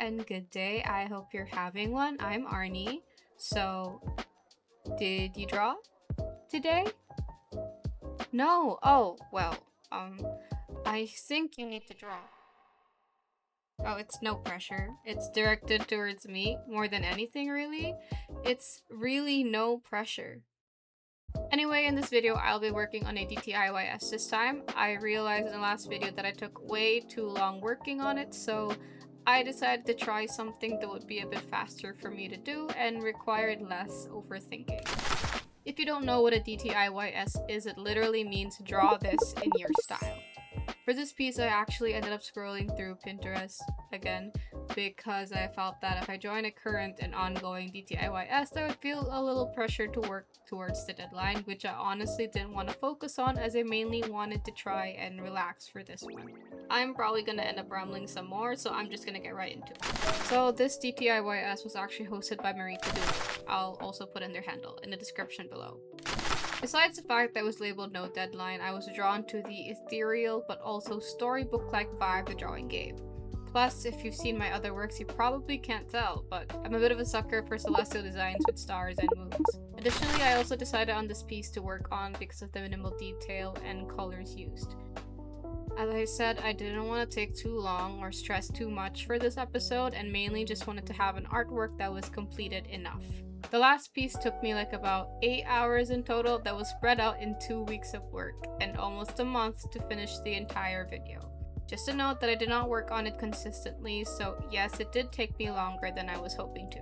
and good day. I hope you're having one. I'm Arnie. So, did you draw today? No. Oh, well, I think you need to draw. Oh, it's no pressure. It's directed towards me more than anything, really. It's really no pressure. Anyway, in this video, I'll be working on a DTIYS this time. I realized in the last video that I took way too long working on it, so I decided to try something that would be a bit faster for me to do and required less overthinking. If you don't know what a DTIYS is, it literally means draw this in your style. For this piece, I actually ended up scrolling through Pinterest again because I felt that if I join a current and ongoing DTIYS, I would feel a little pressure to work towards the deadline, which I honestly didn't want to focus on as I mainly wanted to try and relax for this one. I'm probably going to end up rambling some more, so I'm just going to get right into it. So this DTIYS was actually hosted by Mariya. I'll also put in their handle in the description below. Besides the fact that it was labeled no deadline, I was drawn to the ethereal but also storybook-like vibe the drawing gave. Plus, if you've seen my other works, you probably can't tell, but I'm a bit of a sucker for celestial designs with stars and moons. Additionally, I also decided on this piece to work on because of the minimal detail and colors used. As I said, I didn't want to take too long or stress too much for this episode and mainly just wanted to have an artwork that was completed enough. The last piece took me like about 8 hours in total that was spread out in 2 weeks of work and almost a month to finish the entire video. Just a note that I did not work on it consistently, so yes, it did take me longer than I was hoping to.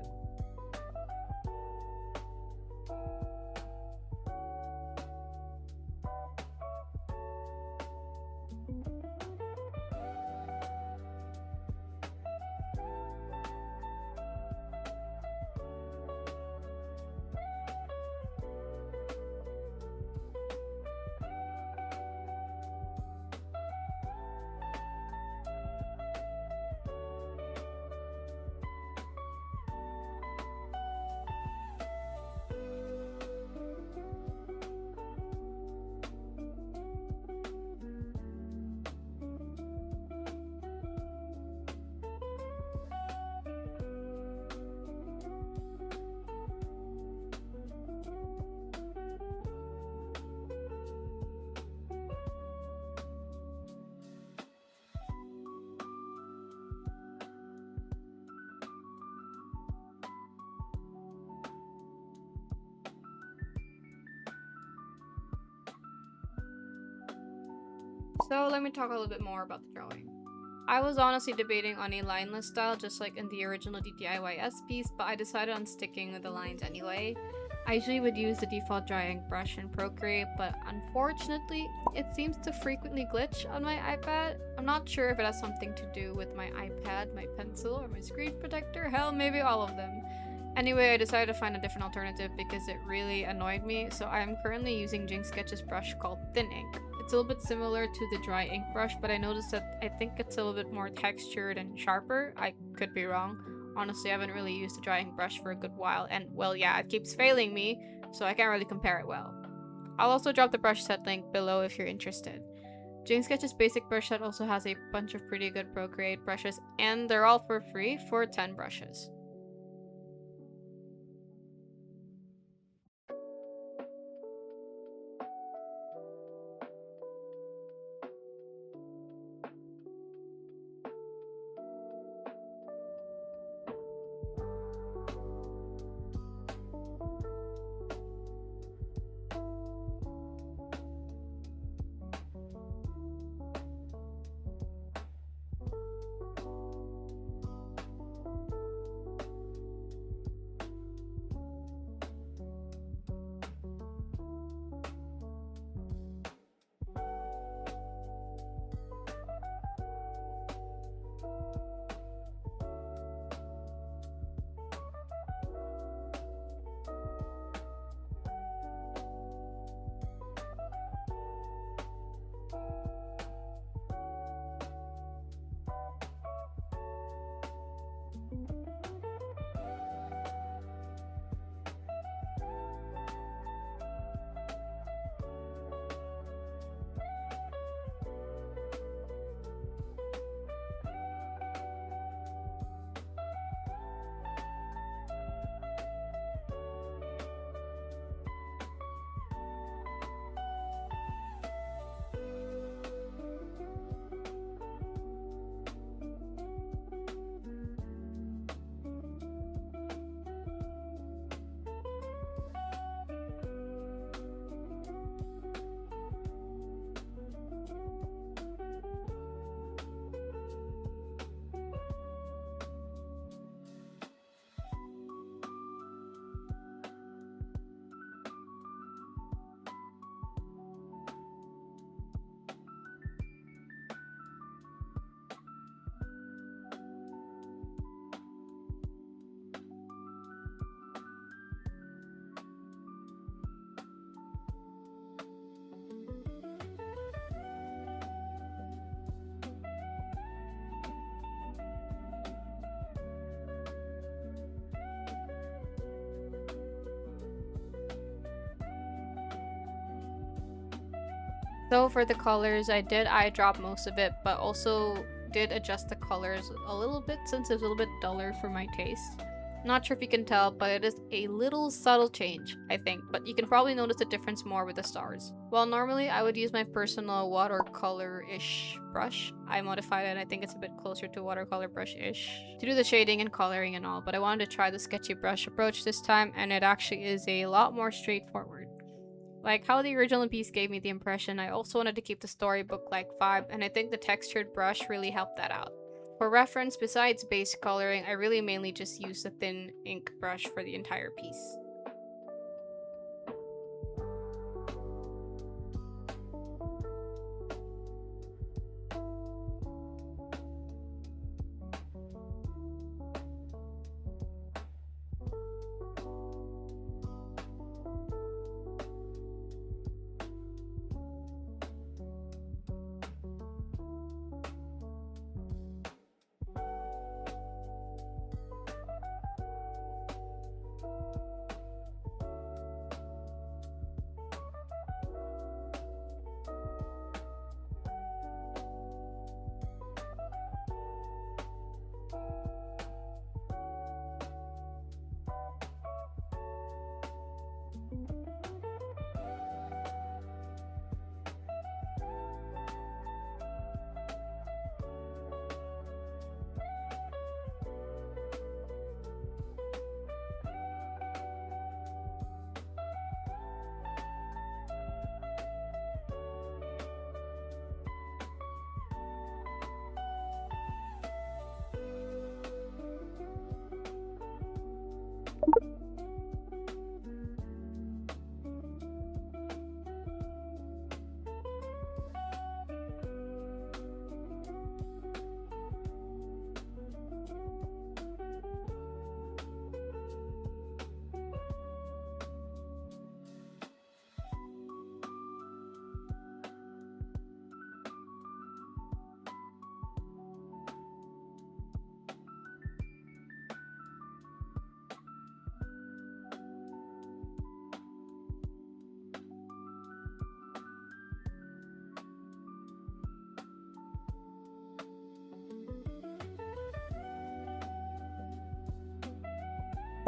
So let me talk a little bit more about the drawing. I was honestly debating on a lineless style just like in the original DTIYS piece, but I decided on sticking with the lines anyway. I usually would use the default dry ink brush in Procreate, but unfortunately, it seems to frequently glitch on my iPad. I'm not sure if it has something to do with my iPad, my pencil, or my screen protector. Hell, maybe all of them. Anyway, I decided to find a different alternative because it really annoyed me, so I am currently using Jinx Sketch's brush called Thin Ink. It's a little bit similar to the dry ink brush, but I noticed that I think it's a little bit more textured and sharper. I could be wrong. Honestly, I haven't really used the dry ink brush for a good while, and well, yeah, it keeps failing me, so I can't really compare it well. I'll also drop the brush set link below if you're interested. Jinx Sketch's basic brush set also has a bunch of pretty good Procreate brushes, and they're all for free for 10 brushes. So for the colors, I did eye drop most of it, but also did adjust the colors a little bit since it's a little bit duller for my taste. Not sure if you can tell, but it is a little subtle change, I think, but you can probably notice the difference more with the stars. While normally I would use my personal watercolor-ish brush, I modified it and I think it's a bit closer to watercolor brush-ish to do the shading and coloring and all, but I wanted to try the sketchy brush approach this time, and it actually is a lot more straightforward. Like how the original piece gave me the impression, I also wanted to keep the storybook-like vibe, and I think the textured brush really helped that out. For reference, besides base coloring, I really mainly just use the thin ink brush for the entire piece.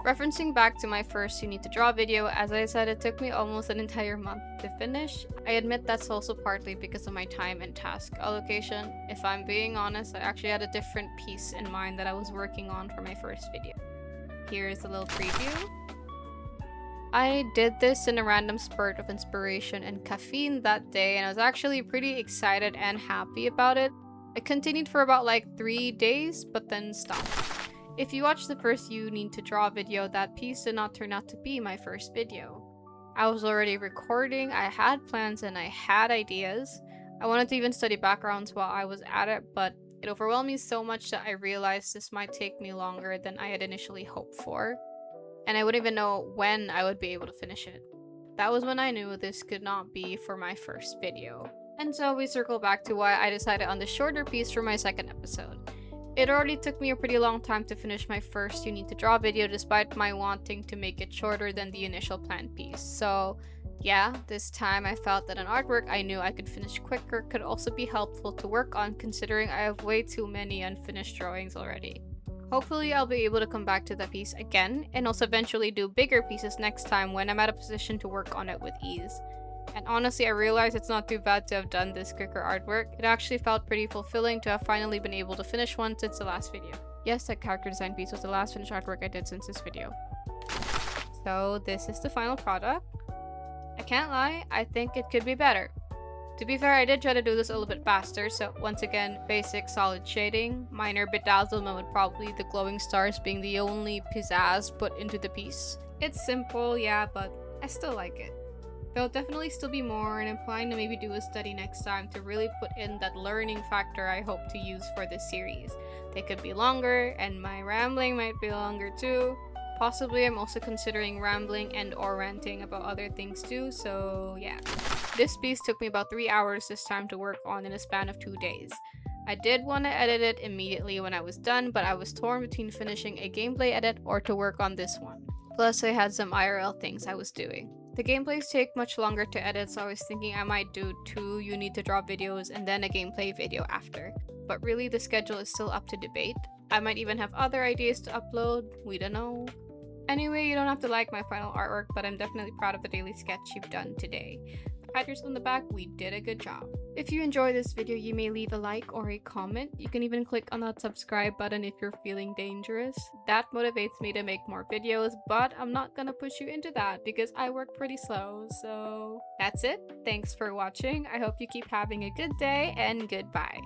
Referencing back to my first You Need to Draw video, as I said, it took me almost an entire month to finish. I admit that's also partly because of my time and task allocation. If I'm being honest, I actually had a different piece in mind that I was working on for my first video. Here's a little preview. I did this in a random spurt of inspiration and caffeine that day, and I was actually pretty excited and happy about it. It continued for about like 3 days, but then stopped. If you watched the first You Need to Draw video, that piece did not turn out to be my first video. I was already recording, I had plans, and I had ideas. I wanted to even study backgrounds while I was at it, but it overwhelmed me so much that I realized this might take me longer than I had initially hoped for, and I wouldn't even know when I would be able to finish it. That was when I knew this could not be for my first video. And so we circle back to why I decided on the shorter piece for my second episode. It already took me a pretty long time to finish my first You Need to Draw video despite my wanting to make it shorter than the initial planned piece. So yeah, this time I felt that an artwork I knew I could finish quicker could also be helpful to work on, considering I have way too many unfinished drawings already. Hopefully I'll be able to come back to that piece again and also eventually do bigger pieces next time when I'm at a position to work on it with ease. And honestly, I realized it's not too bad to have done this quicker artwork. It actually felt pretty fulfilling to have finally been able to finish one since the last video. Yes, that character design piece was the last finished artwork I did since this video. So this is the final product. I can't lie, I think it could be better. To be fair, I did try to do this a little bit faster, so once again, basic solid shading, minor bedazzlement with probably the glowing stars being the only pizzazz put into the piece. It's simple, yeah, but I still like it. There'll definitely still be more, and I'm planning to maybe do a study next time to really put in that learning factor I hope to use for this series. They could be longer, and my rambling might be longer too. Possibly I'm also considering rambling and or ranting about other things too, so yeah. This piece took me about 3 hours this time to work on in a span of 2 days. I did want to edit it immediately when I was done, but I was torn between finishing a gameplay edit or to work on this one. Plus I had some IRL things I was doing. The gameplays take much longer to edit, so I was thinking I might do 2 you need to draw videos and then a gameplay video after. But really, the schedule is still up to debate. I might even have other ideas to upload, we don't know. Anyway, you don't have to like my final artwork, but I'm definitely proud of the daily sketch you've done today. Pat yourself on the back, we did a good job. If you enjoyed this video, you may leave a like or a comment. You can even click on that subscribe button if you're feeling dangerous. That motivates me to make more videos, but I'm not gonna push you into that because I work pretty slow. So that's it. Thanks for watching. I hope you keep having a good day and goodbye.